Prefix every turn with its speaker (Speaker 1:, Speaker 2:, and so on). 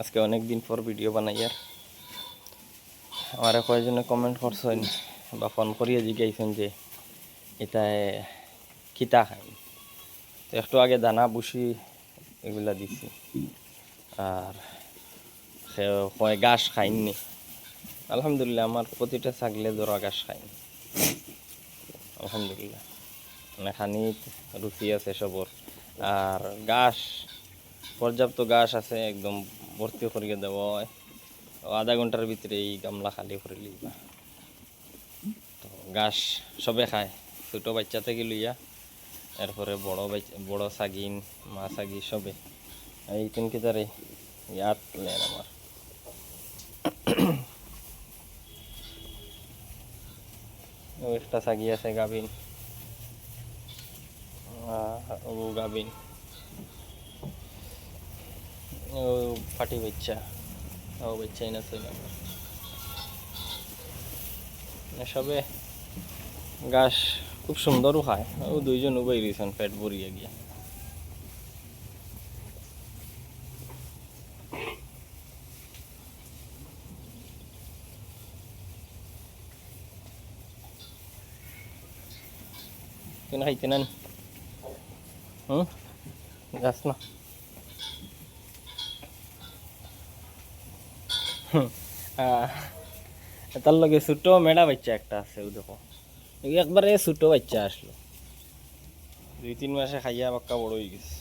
Speaker 1: আজকে অনেক দিন পর ভিডিও বানাই। আর আমার কয়েকজনে কমেন্ট করছেন বা ফোন করিয়ে জিজ্ঞাসেন যে এটায় খিতা খাই। তো একটু আগে দানা বুসি এগুলা দিছি, আর কয় ঘাস খাইনি। আলহামদুলিল্লাহ আমার প্রতিটা ছাগলে ধরা ঘাস খাইনি, আলহামদুলিল্লাহ। মানে খানিত রুচি আছে সবর, আর ঘাস পর্যাপ্ত ঘাস আছে, একদম ভর্তি করিয়ে দেওয়া হয়। আধা ঘন্টার ভিতরে এই গামলা খালি করে লিবা। তো ঘাস সবে খায়, ছোটো বাচ্চা থেকে লইয়া এরপরে বড় ছাগিন মা ছাগি সবে এই তিনকে তারে ইয়াদ লেন আমার। একটা ছাগি আছে গাভিন, ও গাভিন, ও ফাটি বাচ্চা, ও বাচ্চাই না তো সবে ঘাস খুব সুন্দরও খায়। ও দুইজন উবাই রয়েছেন পেট ভরিয়ে গিয়ে। কেন খাইতে নেন? যাস না। তার লগে ছোট মেডা বাচ্চা একটা আছে, ও দেখো একবারে ছোট বাচ্চা আসলো, 2-3 মাসে খাইয়া পাক্কা বড় হয়ে গেছে।